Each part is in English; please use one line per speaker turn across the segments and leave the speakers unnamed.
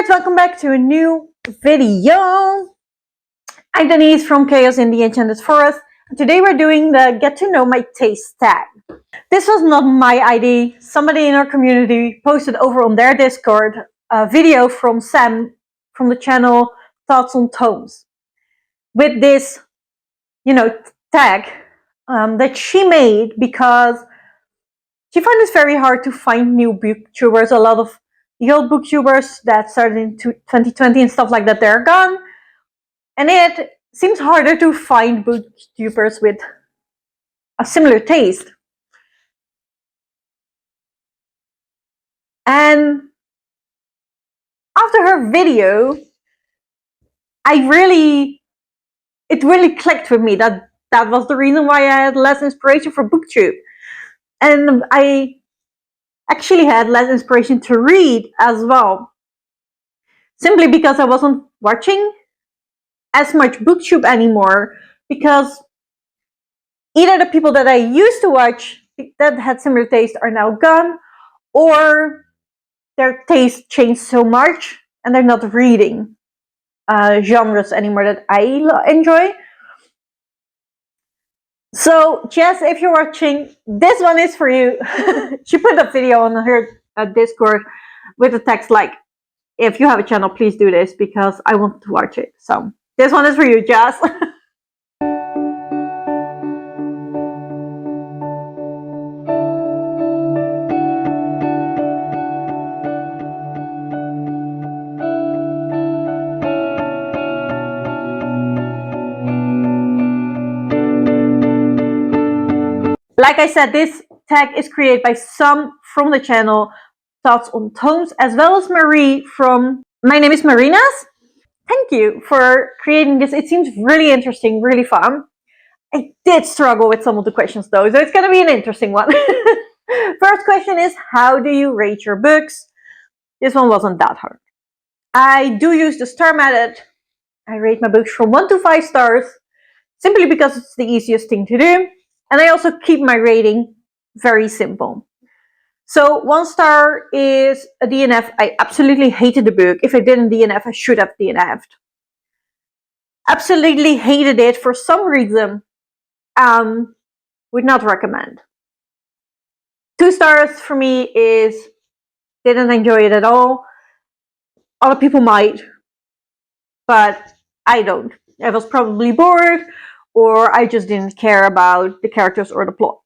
nerds, welcome back to a new video. I'm Denise from Chaos in the Enchanted Forest. Today we're doing the Get to Know My Taste tag. This was not my idea. Somebody in our community posted over on their Discord a video from Sam from the channel Thoughts on Tomes with this, tag that she made because she found it very hard to find new booktubers. A lot of the old booktubers that started in 2020 and stuff like that, they're gone. And it seems harder to find booktubers with a similar taste. And after her video, it really clicked with me that was the reason why I had less inspiration for booktube. And I actually had less inspiration to read as well. Simply because I wasn't watching as much booktube anymore, because either the people that I used to watch that had similar taste are now gone, or their taste changed so much and they're not reading genres anymore that I enjoy. So Jess, if you're watching, this one is for you. She put a video on her Discord with a text like, if you have a channel, please do this because I want to watch it. So this one is for you, Jess. Like I said, this tag is created by some from the channel Thoughts on Tomes, as well as Marie from My Name is Marinas. Thank you for creating this. It seems really interesting, really fun. I did struggle with some of the questions though, so it's going to be an interesting one. First question is, how do you rate your books? This one wasn't that hard. I do use the star method. I rate my books from 1 to 5 stars, simply because it's the easiest thing to do. And I also keep my rating very simple. So 1 star is a DNF. I absolutely hated the book. If I didn't DNF, I should have DNF'd. Absolutely hated it for some reason. Would not recommend. 2 stars for me is didn't enjoy it at all. Other people might, but I don't. I was probably bored, or I just didn't care about the characters or the plot.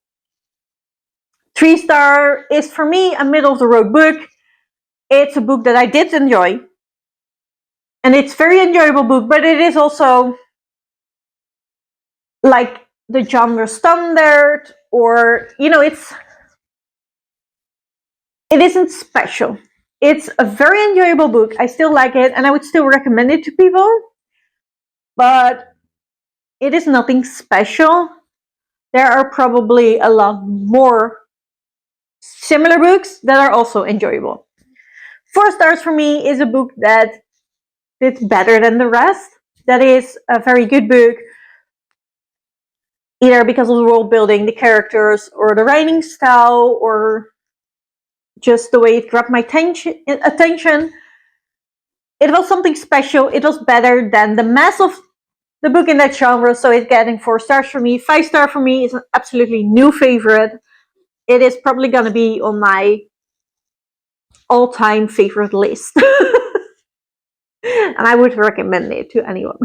3 star is for me a middle of the road book. It's a book that I did enjoy, and it's a very enjoyable book, but it is also like the genre standard, or it isn't special. It's a very enjoyable book. I still like it, and I would still recommend it to people, but it is nothing special. There are probably a lot more similar books that are also enjoyable. 4 stars for me is a book that did better than the rest. That is a very good book, either because of the world building, the characters, or the writing style, or just the way it grabbed my attention. It was something special. It was better than the mass of the book in that genre, so it's getting 4 stars for me. 5 star for me is an absolutely new favorite. It is probably going to be on my all-time favorite list. And I would recommend it to anyone.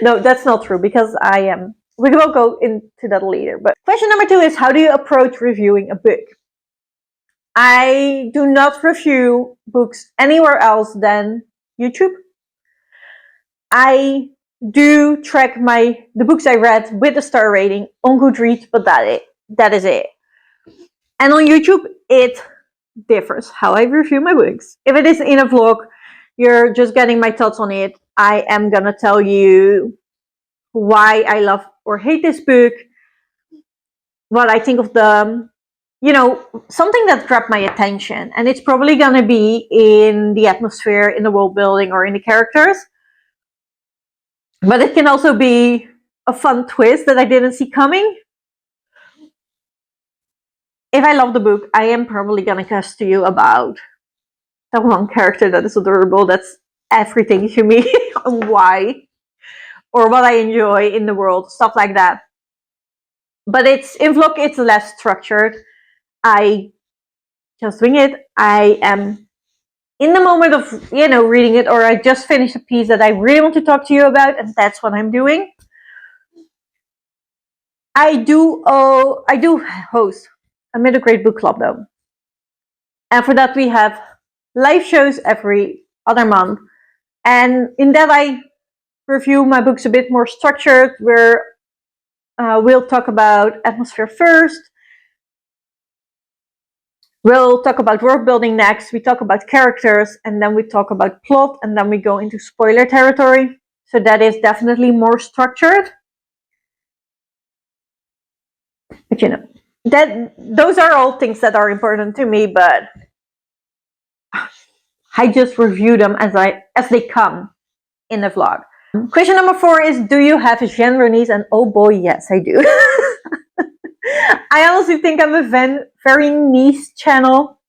No, that's not true, because I am. We will go into that later. But question number 2 is, how do you approach reviewing a book? I do not review books anywhere else than YouTube. I do track the books I read with a star rating on Goodreads, but that is it. And on YouTube, it differs how I review my books. If it is in a vlog, you're just getting my thoughts on it. I am gonna tell you why I love or hate this book, what I think of the, something that grabbed my attention. And it's probably gonna be in the atmosphere, in the world building, or in the characters. But it can also be a fun twist that I didn't see coming. If I love the book, I am probably gonna cuss to you about that one character that is adorable. That's everything to me. Why or what I enjoy in the world, stuff like that. But in vlog, it's less structured. I just wing it. I am in the moment of reading it, or I just finished a piece that I really want to talk to you about, and that's what I'm doing. I do host a Middlegrade book club though, and for that we have live shows every other month, and in that I review my books a bit more structured, where we'll talk about atmosphere first, we'll talk about world building next, we talk about characters, and then we talk about plot, and then we go into spoiler territory. So that is definitely more structured. But those are all things that are important to me, but I just review them as they come in the vlog. Question number 4 is, do you have a genre niche? And oh boy, yes, I do. I honestly think I'm a very niche channel,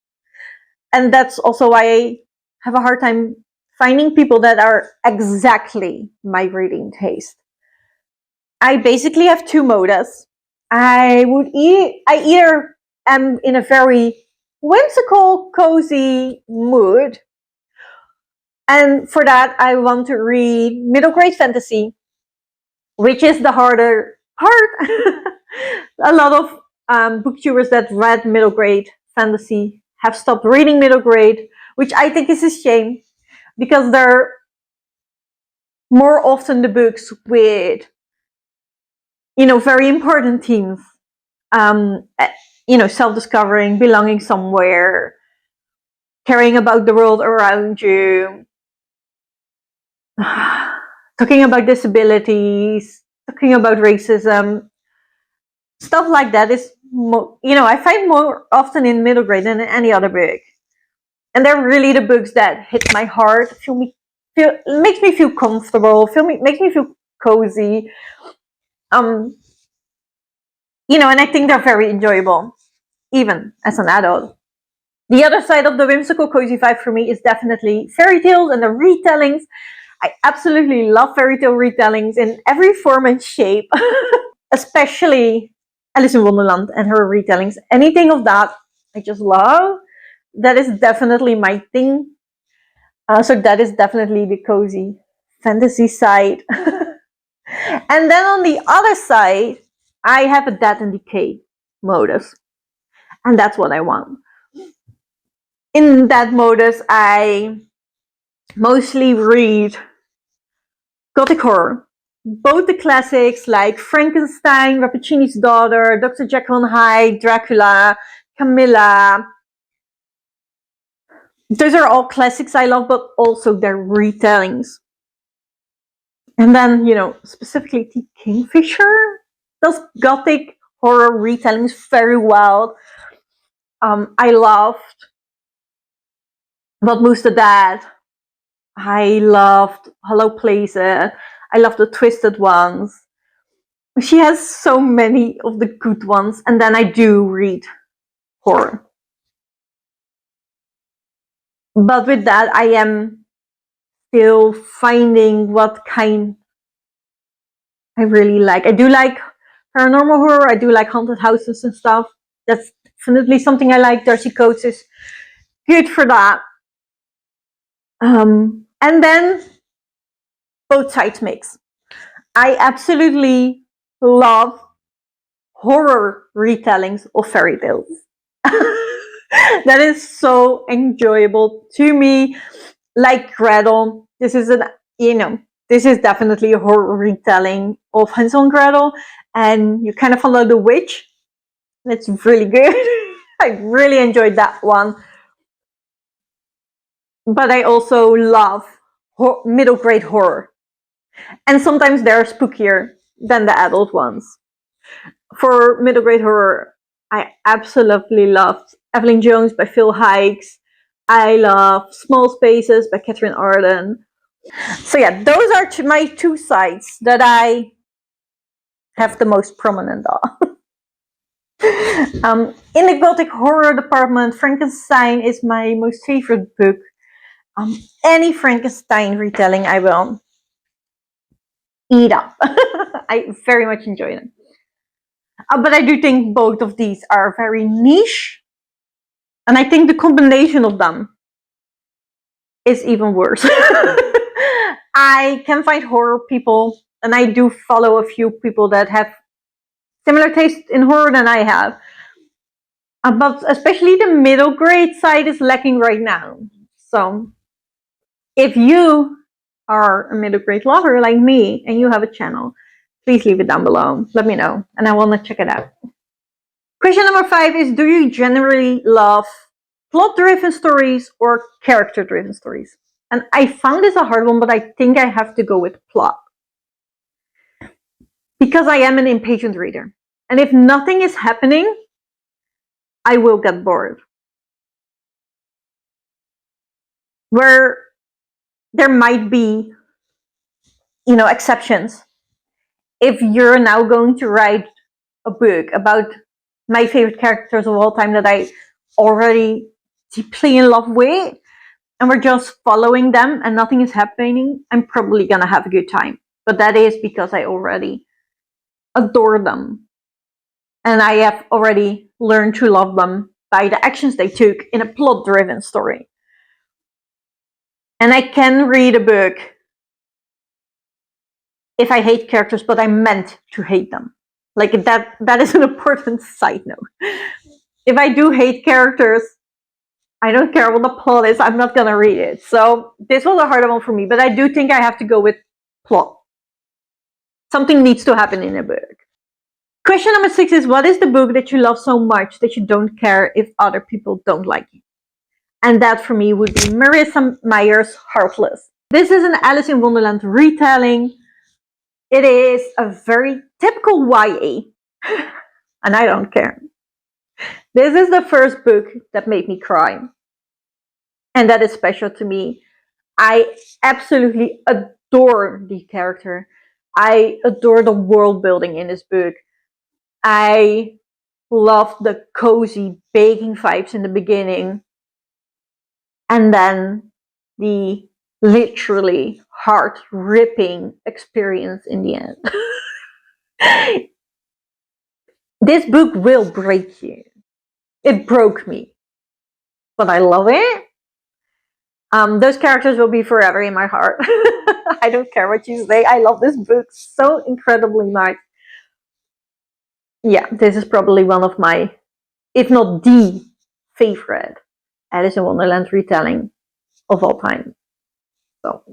and that's also why I have a hard time finding people that are exactly my reading taste. I basically have 2 modes. I either am in a very whimsical, cozy mood, and for that I want to read middle grade fantasy, which is the harder part. A lot of booktubers that read middle grade fantasy have stopped reading middle grade, which I think is a shame, because they're more often the books with very important themes. Self-discovering, belonging somewhere, caring about the world around you, talking about disabilities, talking about racism, stuff like that is, I find more often in middle grade than in any other book. And they're really the books that hit my heart, makes me feel comfortable, makes me feel cozy. And I think they're very enjoyable, even as an adult. The other side of the whimsical cozy vibe for me is definitely fairy tales and the retellings. I absolutely love fairy tale retellings in every form and shape, especially Alice in Wonderland and her retellings. Anything of that, I just love. That is definitely my thing. So that is definitely the cozy fantasy side. And then on the other side, I have a death and decay modus. And that's what I want. In that modus, I mostly read Gothic horror. Both the classics like Frankenstein, Rappaccini's Daughter, Dr. Jekyll and Hyde, Dracula, Camilla. Those are all classics I love, but also their retellings. And then, specifically the Kingfisher does Gothic horror retellings very well. I loved What Moves the Dead. I loved Hollow Places. I love the Twisted ones. She has so many of the good ones. And then I do read horror. But with that, I am still finding what kind I really like. I do like paranormal horror. I do like haunted houses and stuff. That's definitely something I like. Darcy Coates is good for that. And then both sides mix. I absolutely love horror retellings of fairy tales. That is so enjoyable to me. Like Gretel, this is definitely a horror retelling of Hansel and Gretel, and you kind of follow the witch. That's really good. I really enjoyed that one. But I also love middle grade horror, and sometimes they're spookier than the adult ones. For middle grade horror, I absolutely loved Evelyn Jones by Phil Hikes. I love Small Spaces by Catherine Arden. So yeah, those are my 2 sides that I have the most prominent on. In the Gothic horror department, Frankenstein is my most favorite book. Any Frankenstein retelling I will eat up. I very much enjoy them. But I do think both of these are very niche. And I think the combination of them is even worse. I can find horror people, and I do follow a few people that have similar taste in horror than I have. But especially the middle grade side is lacking right now. So if you are a middle grade lover like me and you have a channel, please leave it down below. Let me know, and I want to check it out. Question number 5 is, do you generally love plot-driven stories or character-driven stories? And I found this a hard one, but I think I have to go with plot. Because I am an impatient reader. And if nothing is happening, I will get bored. Where there might be, exceptions. If you're now going to write a book about my favorite characters of all time that I already deeply in love with, and we're just following them and nothing is happening, I'm probably gonna have a good time. But that is because I already adore them. And I have already learned to love them by the actions they took in a plot-driven story. And I can read a book if I hate characters, but I meant to hate them. Like that is an important side note. If I do hate characters, I don't care what the plot is, I'm not gonna read it. So this was a harder one for me, but I do think I have to go with plot. Something needs to happen in a book. Question number 6 is, what is the book that you love so much that you don't care if other people don't like it? And that for me would be Marissa Meyer's Heartless. This is an Alice in Wonderland retelling. It is a very typical YA, and I don't care. This is the first book that made me cry, and that is special to me. I absolutely adore the character. I adore the world building in this book. I love the cozy baking vibes in the beginning, and then the literally heart-ripping experience in the end. This book will break you. It broke me, but I love it. Those characters will be forever in my heart. I don't care what you say. I love this book so incredibly much. Yeah, this is probably one of my, if not the favorite Alice in Wonderland retelling of all time. So,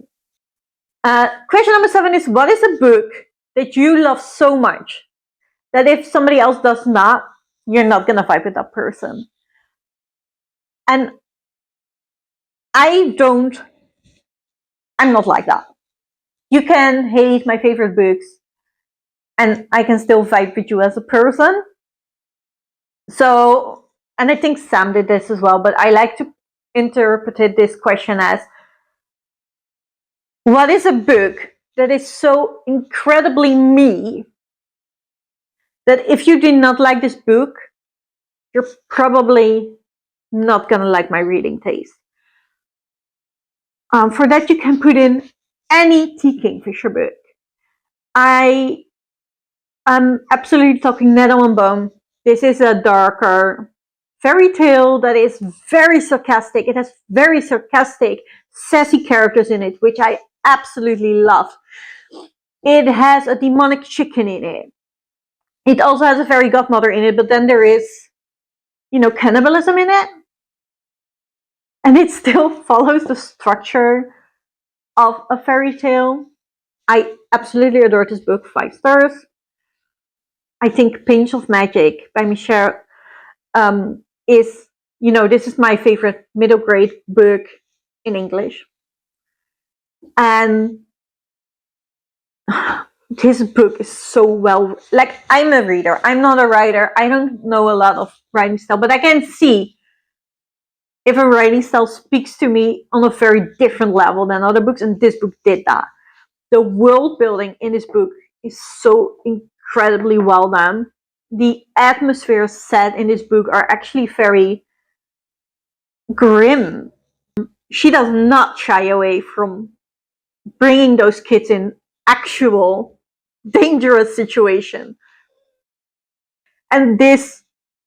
question number 7 is, what is a book that you love so much that if somebody else does not, you're not gonna vibe with that person? And I'm not like that. You can hate my favorite books and I can still vibe with you as a person. So, and I think Sam did this as well, but I like to interpret this question as, what is a book that is so incredibly me that if you do not like this book, you're probably not gonna like my reading taste? For that, you can put in any T. Kingfisher book. I am absolutely talking Nettle and Bone. This is a darker fairy tale that is very sarcastic. It has very sarcastic, sassy characters in it, which I absolutely love. It has a demonic chicken in it. It also has a fairy godmother in it, but then there is, cannibalism in it. And it still follows the structure of a fairy tale. I absolutely adore this book, 5 stars. I think Pinch of Magic by Michelle is, this is my favorite middle grade book in English. And this book is so well, like, I'm a reader, I'm not a writer, I don't know a lot of writing style, but I can see if a writing style speaks to me on a very different level than other books, and this book did that. The world building in this book is so incredibly well done. The atmospheres set in this book are actually very grim. she does not shy away from bringing those kids in actual dangerous situation. And these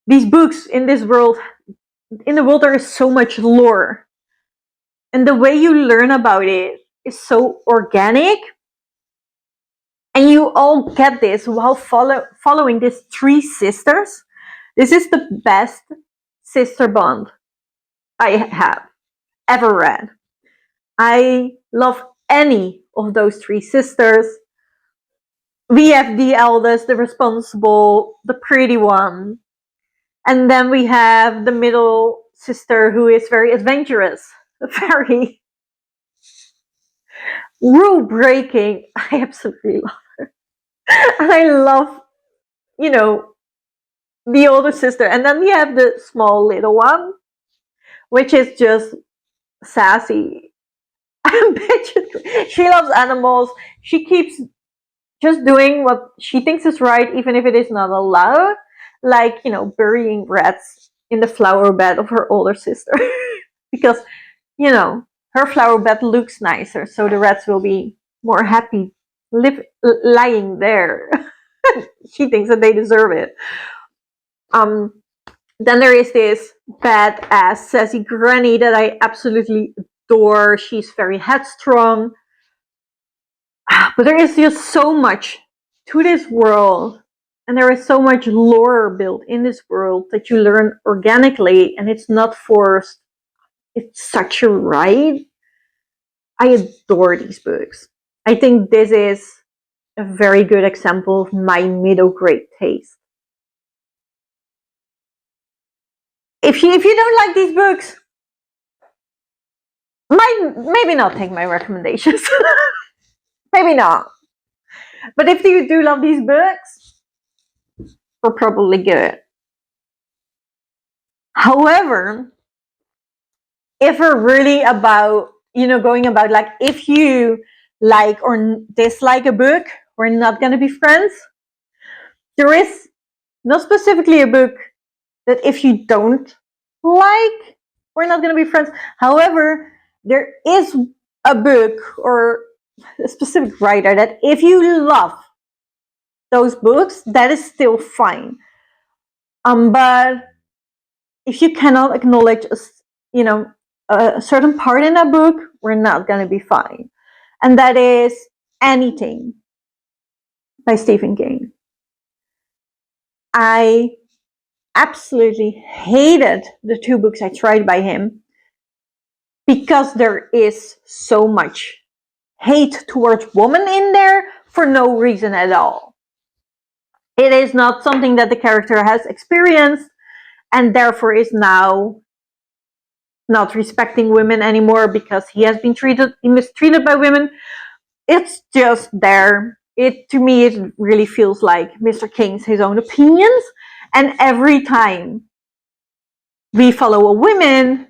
books in this world, in the world, there is so much lore, and the way you learn about it is so organic, and you all get this while following these three sisters. This is the best sister bond I have ever read. I love any of those three sisters. We have the eldest, the responsible, the pretty one. And then we have the middle sister who is very adventurous, very rule breaking. I absolutely love her. And I love, the older sister. And then we have the small little one, which is just sassy. She loves animals. She keeps just doing what she thinks is right, even if it is not allowed. Like, burying rats in the flower bed of her older sister. Because, her flower bed looks nicer, so the rats will be more happy lying there. She thinks that they deserve it. Then there is this badass sassy granny that I absolutely adore. She's very headstrong. But there is just so much to this world, and there is so much lore built in this world that you learn organically, and it's not forced. It's such a ride. I adore these books. I think this is a very good example of my middle grade taste. If you don't like these books, maybe not take my recommendations. Maybe not. But if you do love these books, we're probably good. However, if we're really about, going about like, if you like or dislike a book, we're not going to be friends. There is not specifically a book that if you don't like, we're not going to be friends. However, there is a book or a specific writer that if you love those books, that is still fine. But if you cannot acknowledge a certain part in that book, we're not going to be fine. And that is Anything by Stephen King. I absolutely hated the two books I tried by him because there is so much hate towards women in there for no reason at all. It is not something that the character has experienced and therefore is now not respecting women anymore because he has been mistreated by women. It's just there. To me, it really feels like Mr. King's his own opinions, and every time we follow a woman,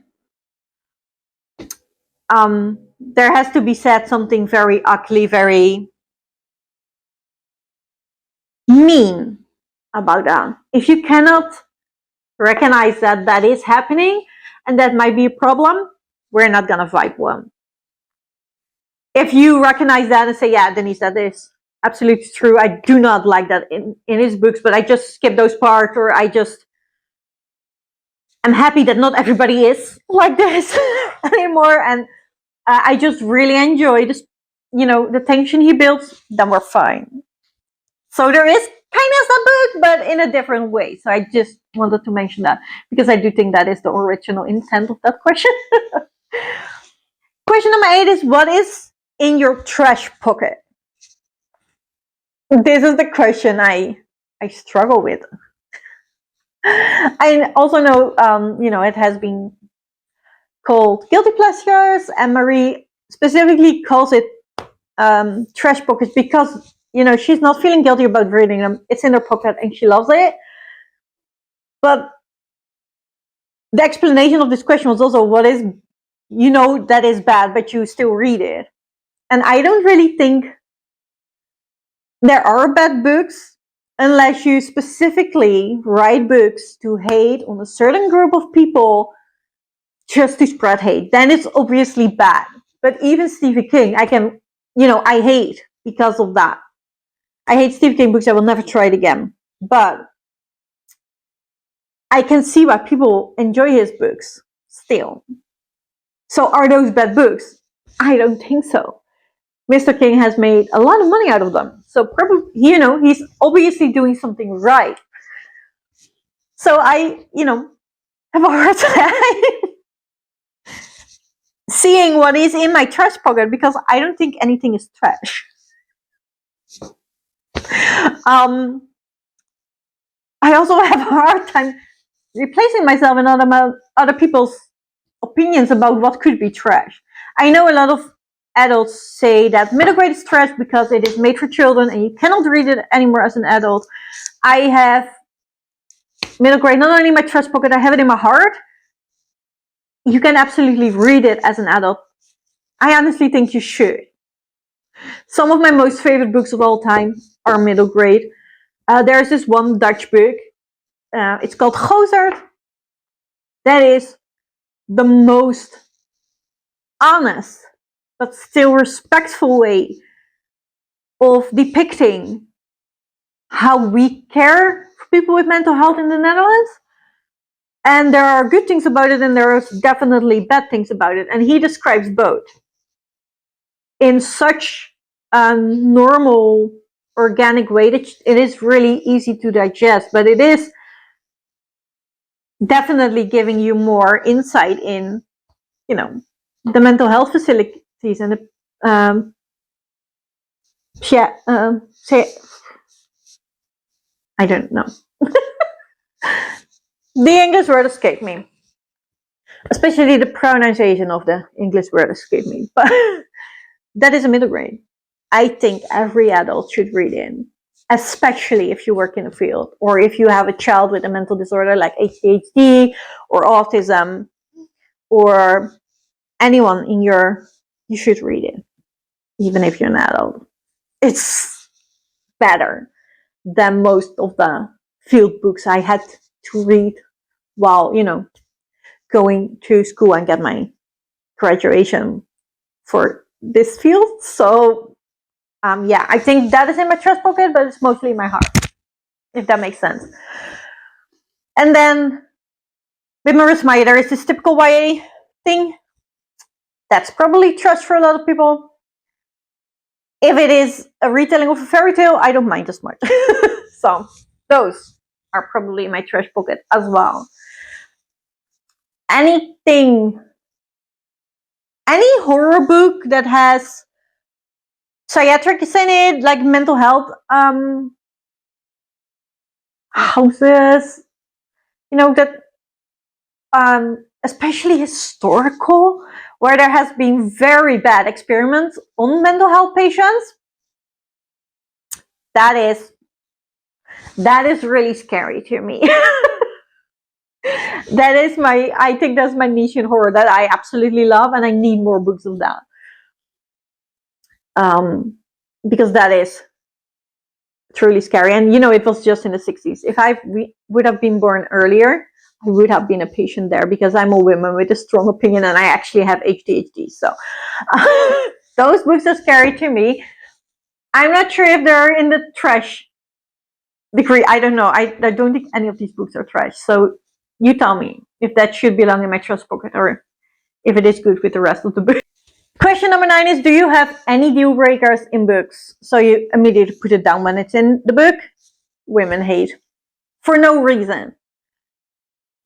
there has to be said something very ugly, very mean about that. If you cannot recognize that that is happening and that might be a problem, we're not gonna vibe well. If you recognize that and say, yeah, Denise, that is absolutely true. I do not like that in his books, but I just skip those parts, or I'm happy that not everybody is like this anymore, and I just really enjoy this, the tension he builds, then we're fine. So there is kind of some book, but in a different way. So I just wanted to mention that because I do think that is the original intent of that question. Question number 8 is, what is in your trash pocket? This is the question I struggle with. I also know, it has been called guilty pleasures, and Marie specifically calls it trash pockets because, she's not feeling guilty about reading them. It's in her pocket and she loves it. But the explanation of this question was also, what is, that is bad, but you still read it. And I don't really think there are bad books unless you specifically write books to hate on a certain group of people just to spread hate, then it's obviously bad. But even Stephen King, I can, I hate because of that. I hate Stephen King books. I will never try it again. But I can see why people enjoy his books still. So are those bad books? I don't think so. Mr. King has made a lot of money out of them. So probably, he's obviously doing something right. So I, have a hard time seeing what is in my trash pocket because I don't think anything is trash. I also have a hard time replacing myself in other people's opinions about what could be trash. I know a lot of adults say that Middlegrade is trash because it is made for children and you cannot read it anymore as an adult. I have Middlegrade not only in my trash pocket, I have it in my heart. You can absolutely read it as an adult. I honestly think you should. Some of my most favorite books of all time are Middlegrade. There's this one Dutch book. It's called Gothic. That is the most honest but still respectful way of depicting how we care for people with mental health in the Netherlands. And there are good things about it and there are definitely bad things about it. And he describes both in such a normal, organic way that it is really easy to digest, but it is definitely giving you more insight in, the mental health facilities and the I don't know. The English word escaped me. Especially the pronunciation of the English word escaped me. But that is a Middlegrade. I think every adult should read it, especially if you work in a field or if you have a child with a mental disorder like ADHD or autism or anyone in you should read it, even if you're an adult. It's better than most of the field books I had to read while, going to school and get my graduation for this field. So, I think that is in my trash pocket, but it's mostly in my heart, if that makes sense. And then with Marissa Meyer, there is this typical YA thing. That's probably trash for a lot of people. If it is a retelling of a fairy tale, I don't mind as much. So those are probably in my trash pocket as well. Any horror book that has psychiatrics in it, like mental health houses, that especially historical, where there has been very bad experiments on mental health patients, that is really scary to me. I think that's my niche in horror that I absolutely love, and I need more books of that. Because that is truly scary. And it was just in the 60s. If I would have been born earlier, I would have been a patient there because I'm a woman with a strong opinion and I actually have ADHD. So those books are scary to me. I'm not sure if they're in the trash degree. I don't know. I don't think any of these books are trash. So you tell me if that should belong in my trash pocket or if it is good with the rest of the book. Question number 9 is, do you have any deal breakers in books? So you immediately put it down when it's in the book. Women hate. For no reason.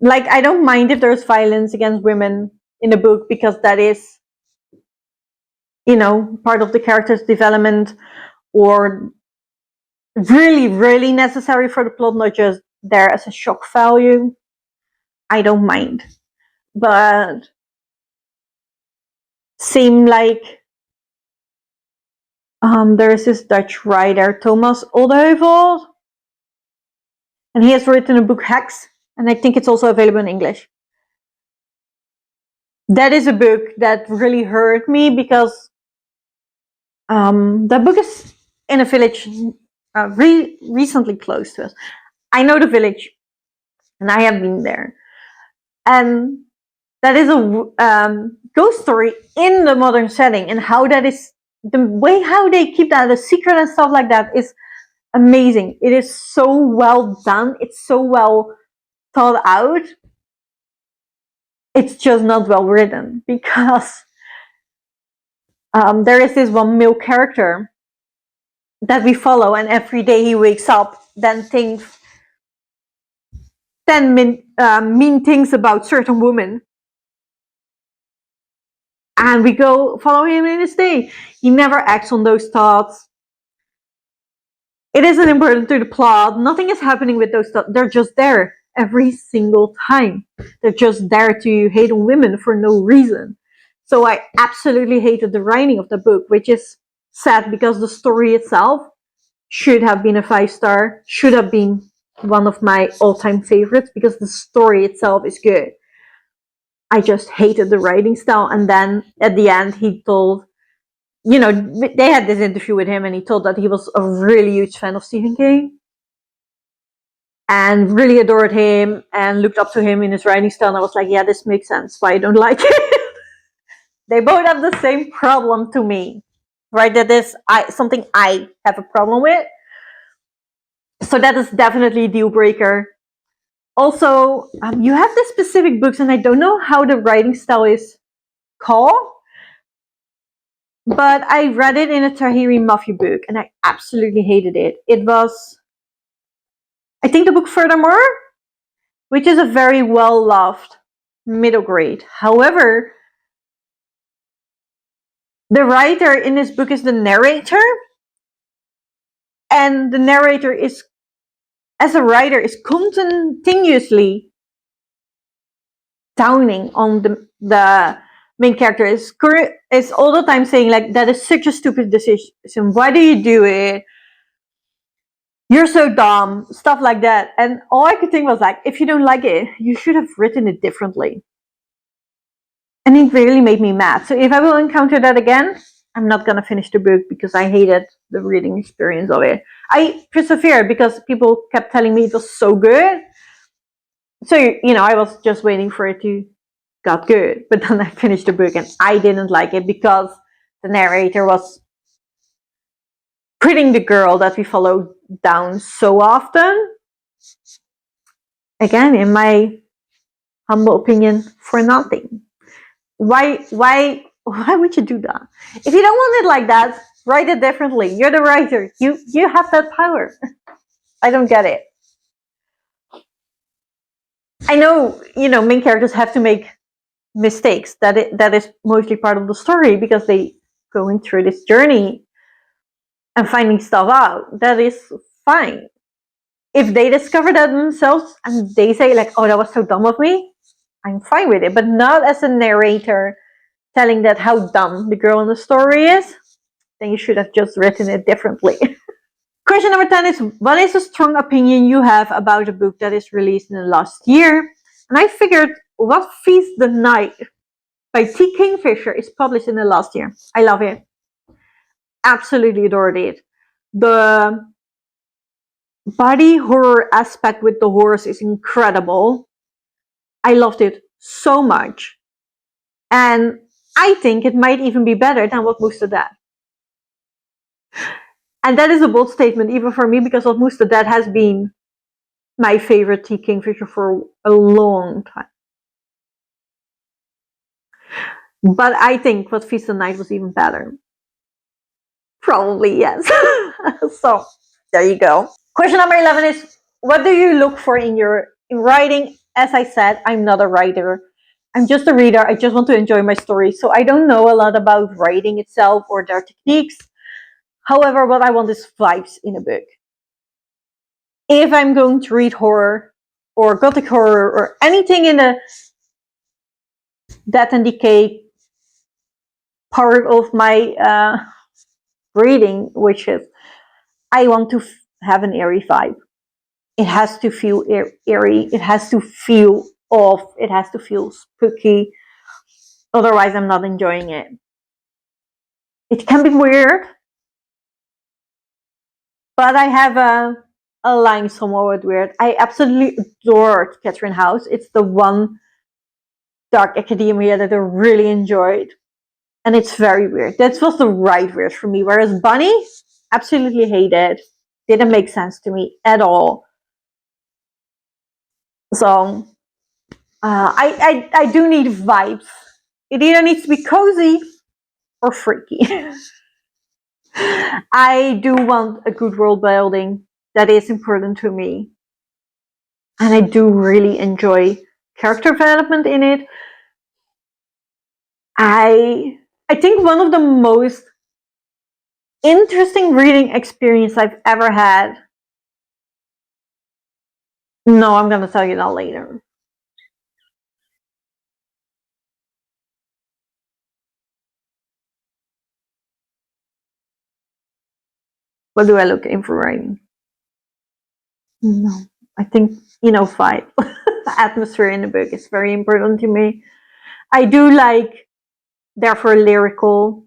Like, I don't mind if there's violence against women in the book because that is, part of the character's development or really, really necessary for the plot, not just there as a shock value. I don't mind. But seem like there's this Dutch writer, Thomas Oldeheuvel, and he has written a book, Hex, and I think it's also available in English. That is a book that really hurt me because that book is in a village recently close to us. I know the village, and I have been there. And that is a ghost story in the modern setting, and how that is, the way how they keep that a secret and stuff like that is amazing. It is so well done. It's so well thought out. It's just not well written, because there is this one male character that we follow, and every day he wakes up, then thinks 10 mean things about certain women. And we go follow him in his day. He never acts on those thoughts. It isn't important to the plot. Nothing is happening with those thoughts. They're just there every single time. They're just there to hate on women for no reason. So I absolutely hated the writing of the book, which is sad, because the story itself should have been a 5-star, should have been one of my all-time favorites, because the story itself is good. I just hated the writing style. And then at the end, he told, they had this interview with him, and he told that he was a really huge fan of Stephen King and really adored him and looked up to him in his writing style. And I was like, yeah, this makes sense why I don't like it. They both have the same problem to me, right? That is something I have a problem with. So that is definitely a deal breaker. Also, you have the specific books, and I don't know how the writing style is called, but I read it in a Tahiri Mafia book, and I absolutely hated it. It was, I think, the book Furthermore, which is a very well-loved middle grade. However, the writer in this book is the narrator, and the narrator is, as a writer, is continuously downing on the main character. Is all the time saying, like, that is such a stupid decision. Why do you do it? You're so dumb. Stuff like that. And all I could think was, like, if you don't like it, you should have written it differently. And it really made me mad. So if I will encounter that again, I'm not going to finish the book, because I hated the reading experience of it. I persevered because people kept telling me it was so good. So, I was just waiting for it to got good. But then I finished the book, and I didn't like it, because the narrator was putting the girl that we follow down so often. Again, in my humble opinion, for nothing. Why would you do that? If you don't want it like that, write it differently. You're the writer. You have that power. I don't get it. I know, main characters have to make mistakes. That is mostly part of the story, because they going through this journey and finding stuff out. That is fine. If they discover that themselves and they say, like, oh, that was so dumb of me, I'm fine with it. But not as a narrator telling that how dumb the girl in the story is. Then you should have just written it differently. Question number 10 is, what is a strong opinion you have about a book that is released in the last year? And I figured, What Feast the Night by T. Kingfisher is published in the last year. I love it. Absolutely adored it. The body horror aspect with the horse is incredible. I loved it so much. And I think it might even be better than What Moves the Dead. And that is a bold statement, even for me, because What Moves the Dead has been my favorite T. Kingfisher for a long time. But I think What Feast the Night was even better. Probably, yes. So, there you go. Question number 11 is, what do you look for in writing? As I said, I'm not a writer. I'm just a reader. I just want to enjoy my story. So I don't know a lot about writing itself or their techniques. However, what I want is vibes in a book. If I'm going to read horror or Gothic horror or anything in the Death and Decay part of my reading, which is, I want to have an eerie vibe. It has to feel eerie. It has to feel off. It has to feel spooky. Otherwise, I'm not enjoying it. It can be weird, but I have a line somewhat weird. I absolutely adored Catherine House. It's the dark academia that I really enjoyed. And it's very weird. That was the right word for me. Whereas Bunny, absolutely hated. Didn't make sense to me at all. So I do need vibes. It either needs to be cozy or freaky. I do want a good world building. That is important to me. And I do really enjoy character development in it. I think one of the most interesting reading experience I've ever had. No, I'm gonna tell you that later. What do I look in for writing? No, I think vibe, the atmosphere in the book is very important to me. I do like, therefore, lyrical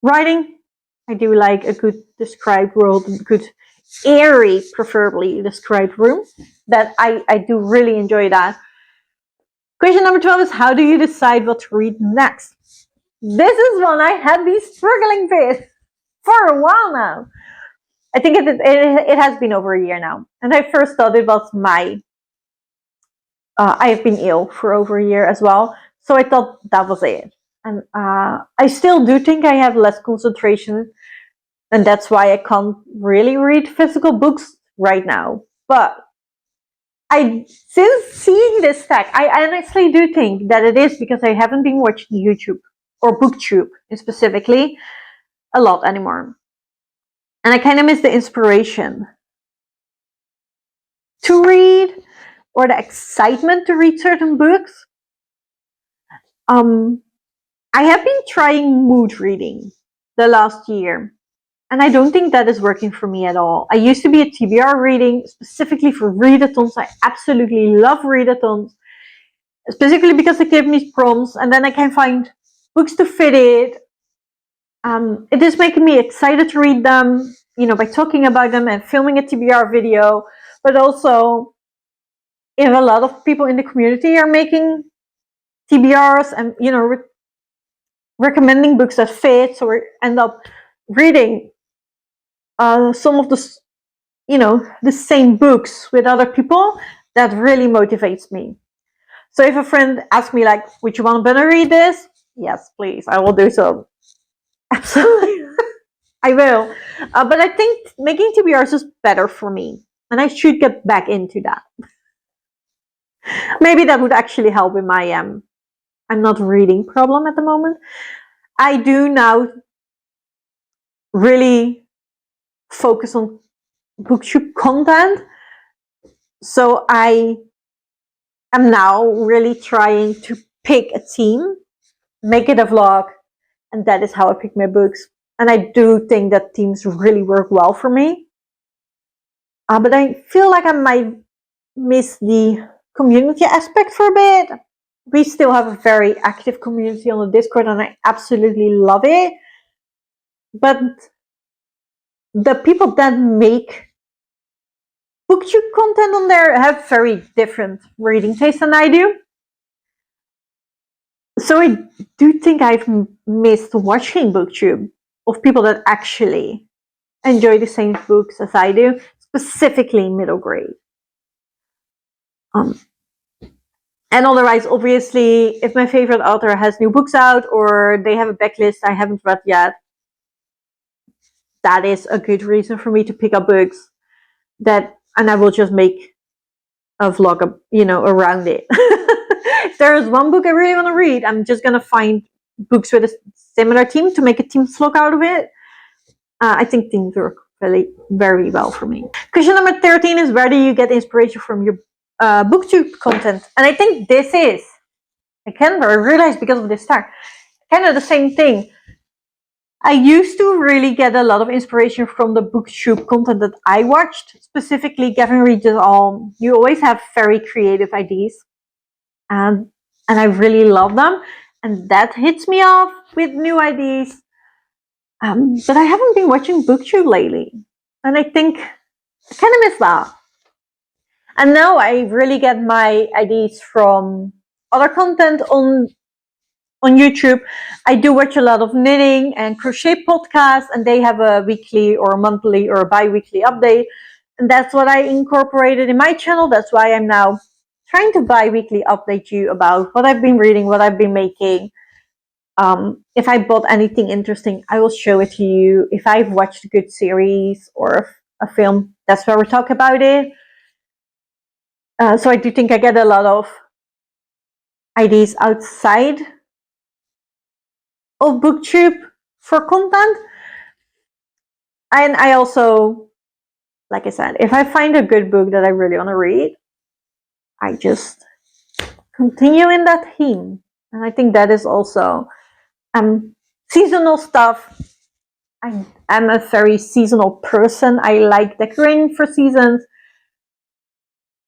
writing. I do like a good described world, good eerie, preferably described room. That I do really enjoy that. Question number 12 is, how do you decide what to read next? This is one I have been struggling with for a while now. I think it has been over a year now. And I first thought it was my... I have been ill for over a year as well. So I thought that was it. And I still do think I have less concentration. And that's why I can't really read physical books right now. But since seeing this tag, I honestly do think that it is because I haven't been watching YouTube or booktube specifically a lot anymore. And I kind of miss the inspiration to read or the excitement to read certain books. I have been trying mood reading the last year, and I don't think that is working for me at all. I used to be a TBR reading specifically for readathons. I absolutely love readathons, specifically because they give me prompts, and then I can find books to fit it. It is making me excited to read them, by talking about them and filming a TBR video, but also if a lot of people in the community are making TBRs and, recommending books that fit, so we end up reading some of the same books with other people, that really motivates me. So if a friend asks me, like, would you want to read this? Yes, please, I will do so. Absolutely. I will. But I think making TBRs is better for me, and I should get back into that. Maybe that would actually help with my I'm not reading problem at the moment. I do now really focus on booktube content. So I am now really trying to pick a theme, make it a vlog, and that is how I pick my books. And I do think that themes really work well for me. But I feel like I might miss the community aspect for a bit. We still have a very active community on the Discord, and I absolutely love it. But the people that make booktube content on there have very different reading tastes than I do. So I do think I've missed watching booktube of people that actually enjoy the same books as I do, specifically middle grade. And otherwise, obviously, if my favorite author has new books out or they have a backlist I haven't read yet, that is a good reason for me to pick up books and I will just make a vlog, around it. If there is one book I really want to read, I'm just gonna find books with a similar theme to make a theme vlog out of it. I think themes work really very well for me. Question number 13 is, where do you get inspiration from your booktube content? And I think this is, I realized because of this tag, kind of the same thing. I used to really get a lot of inspiration from the booktube content that I watched, specifically Gavin Reads It All. You always have very creative ideas, and I really love them, and that hits me off with new ideas. But I haven't been watching booktube lately, and I think I kind of miss that. And now I really get my ideas from other content on YouTube. I do watch a lot of knitting and crochet podcasts, and they have a weekly or monthly or bi-weekly update. And that's what I incorporated in my channel. That's why I'm now trying to bi-weekly update you about what I've been reading, what I've been making. If I bought anything interesting, I will show it to you. If I've watched a good series or a film, that's where we talk about it. So I do think I get a lot of ideas outside of booktube for content. And I also, like I said, if I find a good book that I really want to read, I just continue in that theme. And I think that is also seasonal stuff. I am a very seasonal person. I like decorating for seasons.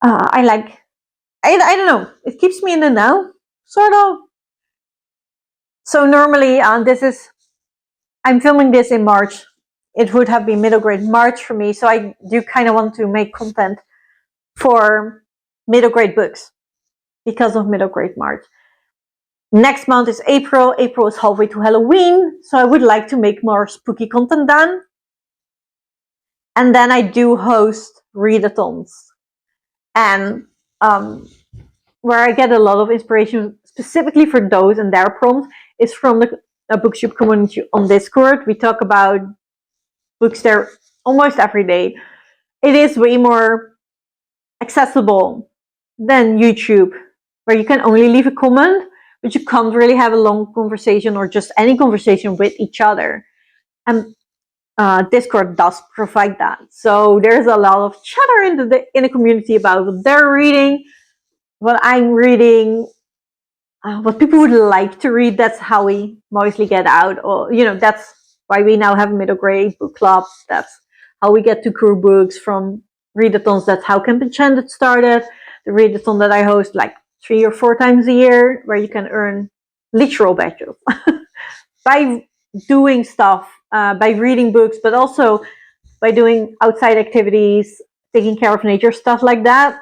I don't know, it keeps me in the know, sort of. So normally, I'm filming this in March. It would have been Middlegrade March for me, so I do kind of want to make content for Middlegrade books because of Middlegrade March. Next month is April. April is halfway to Halloween, so I would like to make more spooky content then. And then I do host readathons, and where I get a lot of inspiration specifically for those and their prompts is from the booktube community on Discord. We talk about books there almost every day. It is way more accessible than YouTube, where you can only leave a comment, but you can't really have a long conversation or just any conversation with each other. And Discord does provide that. So there's a lot of chatter in the community about what they're reading, what I'm reading, what people would like to read. That's how we mostly get out. Or that's why we now have Middlegrade book club. That's how we get to crew books from readathons. That's how Camp Enchanted started. The readathon that I host like 3 or 4 times a year, where you can earn literal badges by doing stuff, by reading books, but also by doing outside activities, taking care of nature, stuff like that.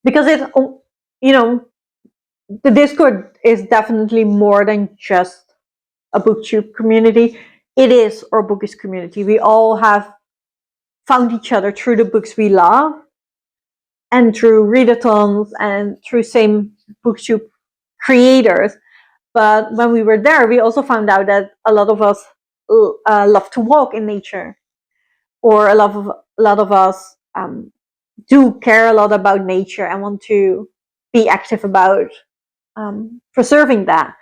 Because the Discord is definitely more than just a booktube community. It is our bookish community. We all have found each other through the books we love, and through readathons, and through same booktube creators. But when we were there, we also found out that a lot of us love to walk in nature, or a lot of us do care a lot about nature and want to be active about preserving that.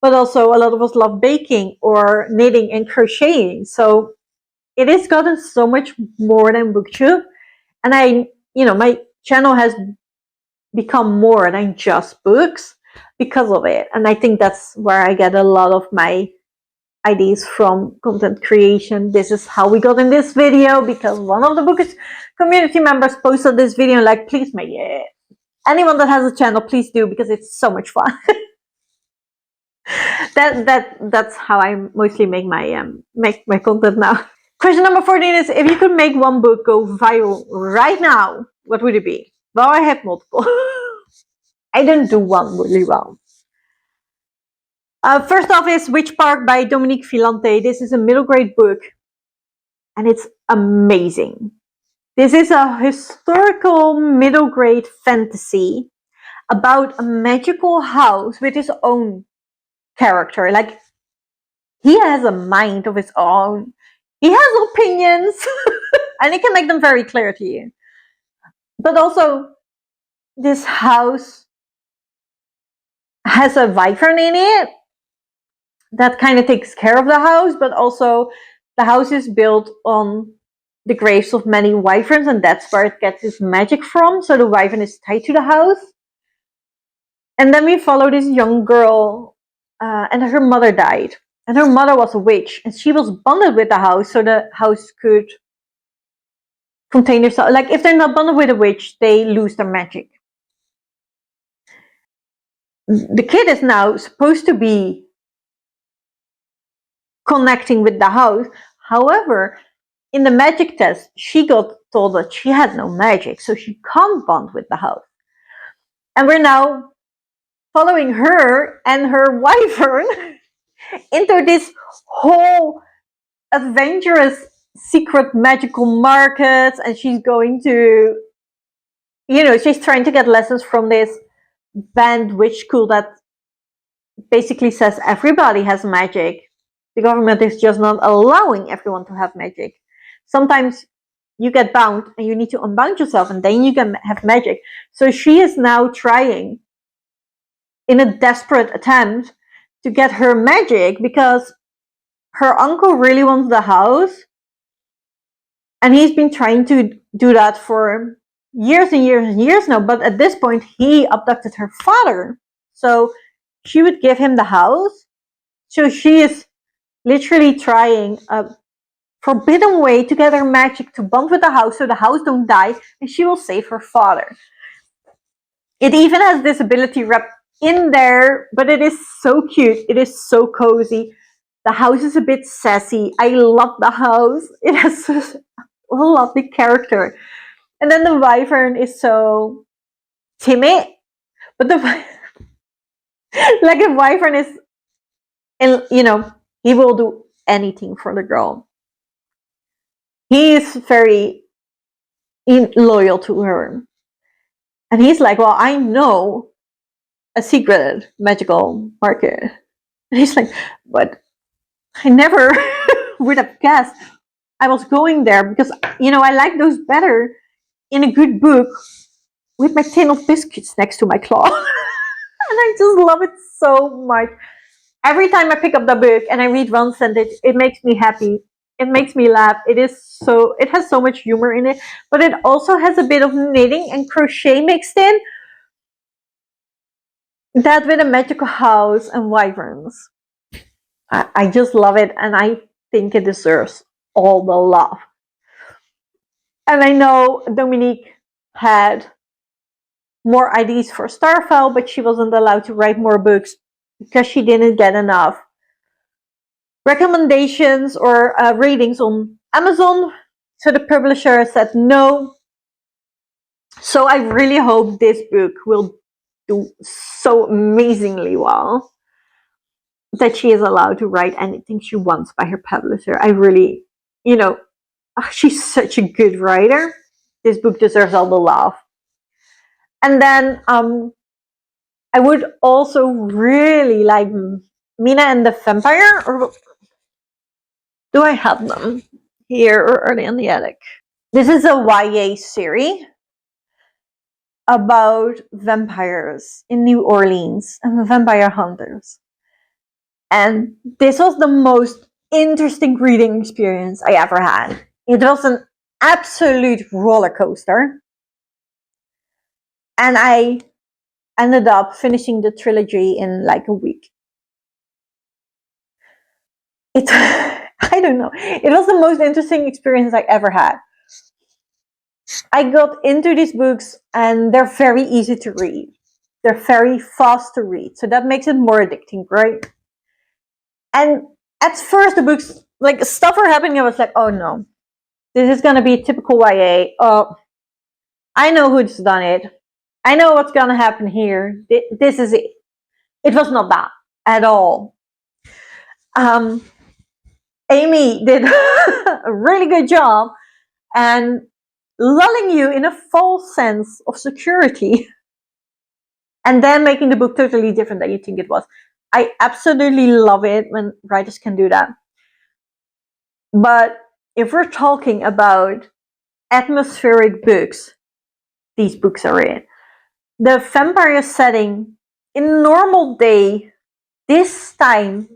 But also a lot of us love baking or knitting and crocheting. So it has gotten so much more than booktube. And my channel has become more than just books because of it. And I think that's where I get a lot of my ideas from content creation. This is how we got in this video, because one of the bookish community members posted this video like, please make it. Anyone that has a channel, please do, because it's so much fun. That's how I mostly make my content now. Question number 14 is, if you could make one book go viral right now, what would it be? Well, I have multiple. I didn't do one really well. First off is Witch Park by Dominique Villante. This is a Middlegrade book, and it's amazing. This is a historical Middlegrade fantasy about a magical house with his own character. Like, he has a mind of his own. He has opinions, and he can make them very clear to you. But also, this house has a wyvern in it that kind of takes care of the house, but also the house is built on the graves of many wyverns, and that's where it gets its magic from. So the wyvern is tied to the house. And then we follow this young girl, and her mother died. And her mother was a witch, and she was bonded with the house, so the house could contain herself. Like, if they're not bonded with a witch, they lose their magic. The kid is now supposed to be connecting with the house. However, in the magic test, she got told that she had no magic, so she can't bond with the house. And we're now following her and her wyvern into this whole adventurous secret magical markets, and she's going to, she's trying to get lessons from this banned witch school that basically says everybody has magic. The government is just not allowing everyone to have magic. Sometimes you get bound and you need to unbound yourself, and then you can have magic. So she is now trying, in a desperate attempt, to get her magic because her uncle really wants the house, and he's been trying to do that for years and years and years now. But at this point, he abducted her father, so she would give him the house. So she is literally trying a forbidden way to get her magic to bond with the house so the house don't die, and she will save her father. It even has this ability wrapped in there, but it is so cute. It is so cozy. The house is a bit sassy. I love the house. It has such a lovely character. And then the wyvern is so timid, but the like the wyvern is, and he will do anything for the girl. He is very loyal to her, and he's like, well, I know a secret magical market. And he's like, but I never would have guessed I was going there because I like those better in a good book with my tin of biscuits next to my claw. And I just love it so much. Every time I pick up the book and I read one sentence, it makes me happy. It makes me laugh. It has so much humor in it, but it also has a bit of knitting and crochet mixed in. That with a magical house and wyverns. I just love it, and I think it deserves all the love. And I know Dominique had more ideas for Starfell, but she wasn't allowed to write more books because she didn't get enough recommendations or ratings on Amazon. So the publisher said no. So I really hope this book will do so amazingly well that she is allowed to write anything she wants by her publisher. I really, she's such a good writer. This book deserves all the love. And then I would also really like Mina and the Vampire. Or do I have them here, or are they in the attic? This is a YA series about vampires in New Orleans and vampire hunters. And this was the most interesting reading experience I ever had. It was an absolute roller coaster. And I ended up finishing the trilogy in like a week. I don't know. It was the most interesting experience I ever had. I got into these books and they're very easy to read. They're very fast to read. So that makes it more addicting, right? And at first the books, like stuff were happening, I was like, oh no, this is going to be typical YA. Oh, I know who's done it. I know what's going to happen here. This is it. It was not that at all. Amy did a really good job and lulling you in a false sense of security and then making the book totally different than you think it was. I absolutely love it when writers can do that. But if we're talking about atmospheric books, these books are it. The vampire setting in normal day, this time,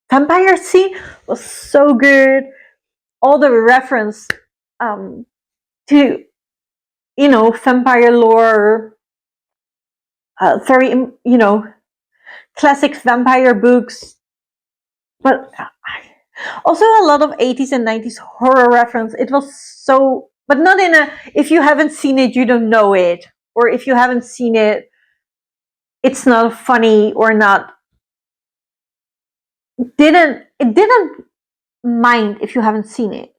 vampire scene was so good. All the reference to, vampire lore, very, classic vampire books, but also a lot of 80s and 90s horror reference. It was so, but not in a, if you haven't seen it, you don't know it. Or if you haven't seen it, it's not funny or not. It didn't mind if you haven't seen it.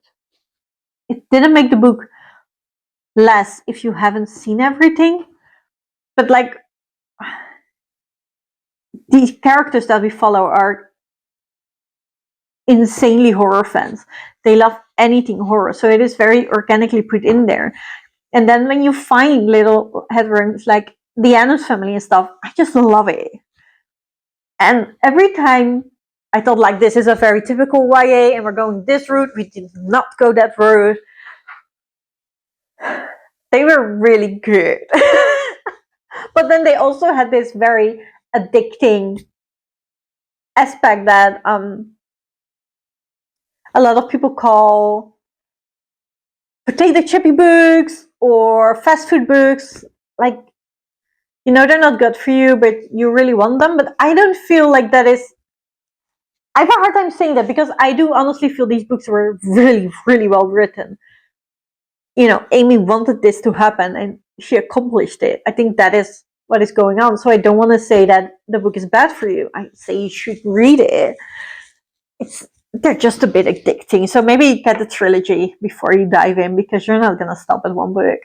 It didn't make the book less if you haven't seen everything. But like, these characters that we follow are insanely horror fans. They love anything horror, so it is very organically put in there. And then when you find little headworms like the Addams Family and stuff, I just love it. And every time I thought, like, this is a very typical YA and we're going this route, we did not go that route. They were really good. But then they also had this very addicting aspect that a lot of people call potato chippy books or fast food books. Like, you know, they're not good for you, but you really want them. But I don't feel like that is... I have a hard time saying that because I do honestly feel these books were really, really well written. You know, Amy wanted this to happen and she accomplished it. I think that is what is going on. So I don't want to say that the book is bad for you. I say you should read it. They're just a bit addicting. So maybe get the trilogy before you dive in, because you're not going to stop at one book.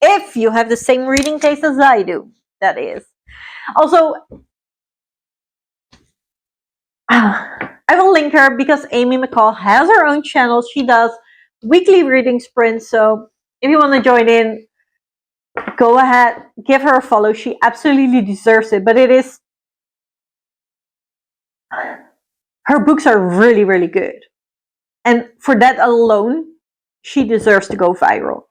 If you have the same reading taste as I do, that is. Also, I will link her because Amy McCall has her own channel. She does weekly reading sprints. So if you want to join in, go ahead, give her a follow. She absolutely deserves it. But it is... her books are really, really good. And for that alone, she deserves to go viral.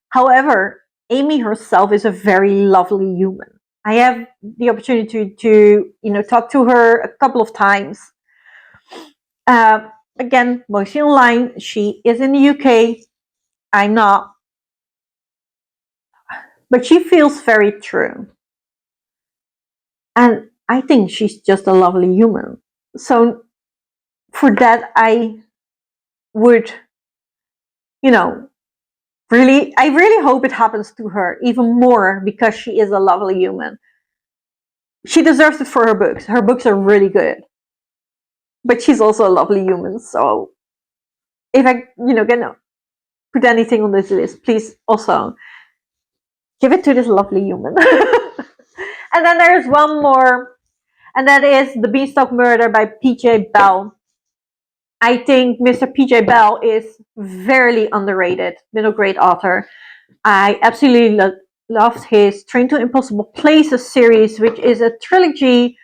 However, Amy herself is a very lovely human. I have the opportunity to talk to her a couple of times. Again, mostly online. She is in the UK. I'm not. But she feels very true. And I think she's just a lovely human. So for that, I would, I really hope it happens to her even more, because she is a lovely human. She deserves it for her books. Her books are really good. But she's also a lovely human. So if I, can put anything on this list, please also give it to this lovely human. And then there's one more, and that is The Beanstalk Murder by P.J. Bell. I think Mr. P.J. Bell is very underrated middle grade author. I absolutely loved his Train to Impossible Places series, which is a trilogy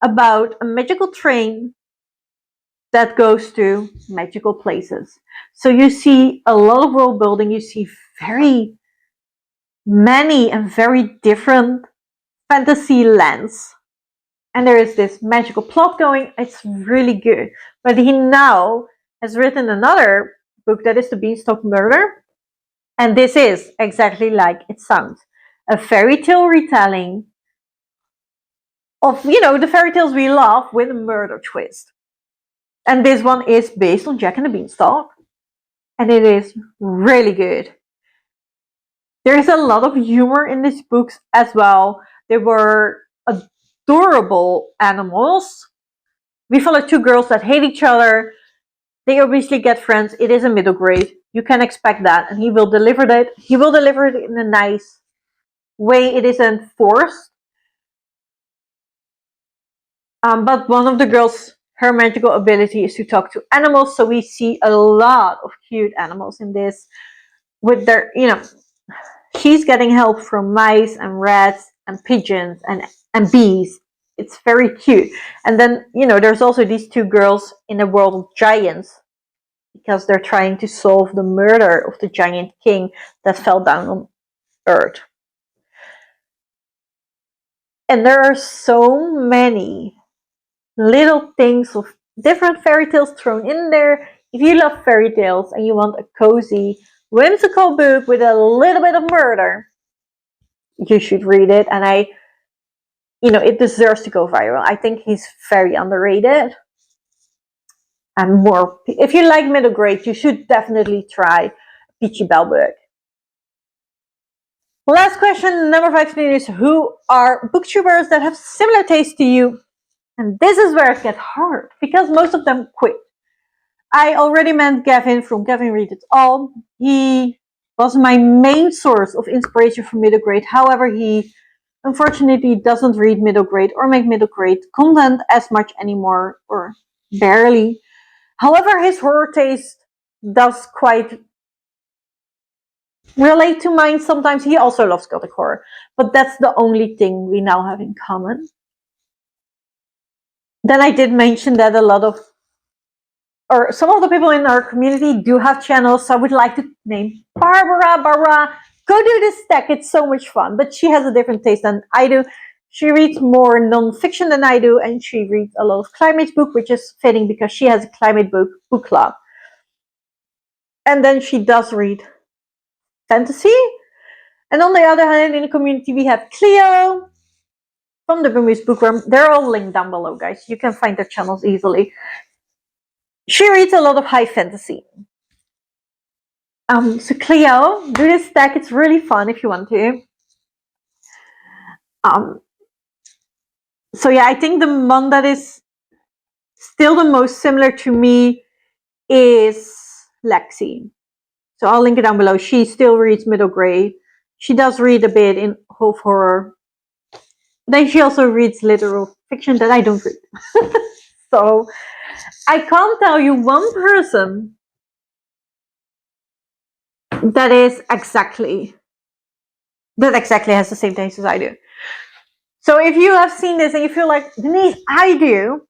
about a magical train that goes to magical places. So you see a lot of world building. You see very many and very different fantasy lands. And there is this magical plot going. It's really good. But he now has written another book that is The Beanstalk Murder. And this is exactly like it sounds. A fairy tale retelling of, the fairy tales we love with a murder twist. And this one is based on Jack and the Beanstalk. And it is really good. There is a lot of humor in these books as well. They were adorable animals. We follow two girls that hate each other. They obviously get friends. It is a middle grade. You can expect that. And he will deliver that. He will deliver it in a nice way. It isn't forced. But one of the girls, her magical ability is to talk to animals. So we see a lot of cute animals in this. With their, she's getting help from mice and rats and pigeons and bees. It's very cute. And then, there's also these two girls in a world of giants, because they're trying to solve the murder of the giant king that fell down on Earth. And there are so many little things of different fairy tales thrown in there. If you love fairy tales and you want a cozy, whimsical book with a little bit of murder, you should read it. And it deserves to go viral. I think he's very underrated. And more, if you like middle grade, you should definitely try Peachy Bell book. Last question, number 5 is, who are booktubers that have similar taste to you? And this is where it gets hard, because most of them quit. I already met Gavin from Gavin Read It All. He was my main source of inspiration for middle grade. However, he unfortunately doesn't read middle grade or make middle grade content as much anymore, or barely. However, his horror taste does quite relate to mine sometimes. He also loves Gothic horror, but that's the only thing we now have in common. Then I did mention that a lot of, or some of the people in our community do have channels, so I would like to name Barbara. Barbara, go do this stack, it's so much fun. But she has a different taste than I do. She reads more non-fiction than I do, and she reads a lot of climate book, which is fitting because she has a climate book club. And then she does read fantasy. And on the other hand, in the community, we have Cleo from the Burmese Bookworm. They're all linked down below, guys. You can find their channels easily. She reads a lot of high fantasy. So Cleo, do this stack. It's really fun if you want to. So yeah, I think the one that is still the most similar to me is Lexi. So I'll link it down below. She still reads middle grade. She does read a bit in Wolf horror. Then she also reads literal fiction that I don't read. So I can't tell you one person that exactly has the same taste as I do. So if you have seen this and you feel like, Denise, I do,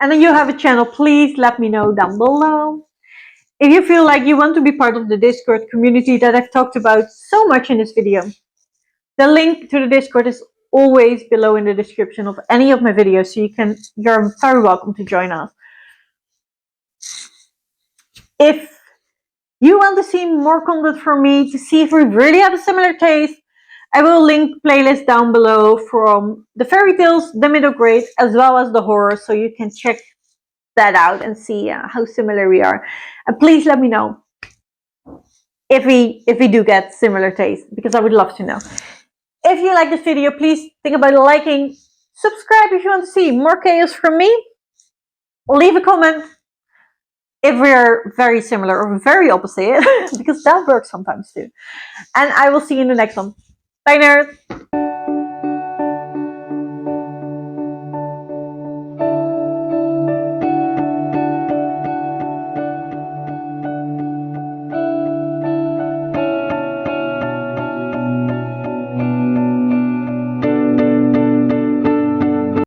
and then you have a channel, please let me know down below. If you feel like you want to be part of the Discord community that I've talked about so much in this video, the link to the Discord is always below in the description of any of my videos, so you're very welcome to join us. If you want to see more content from me to see if we really have a similar taste, I will link playlists down below from the fairy tales, the middle grade, as well as the horror, so you can check that out and see how similar we are. And please let me know if we do get similar taste, because I would love to know. If you like this video, please think about liking, subscribe if you want to see more chaos from me. Leave a comment if we're very similar or very opposite, because that works sometimes too. And I will see you in the next one. Bye, nerds!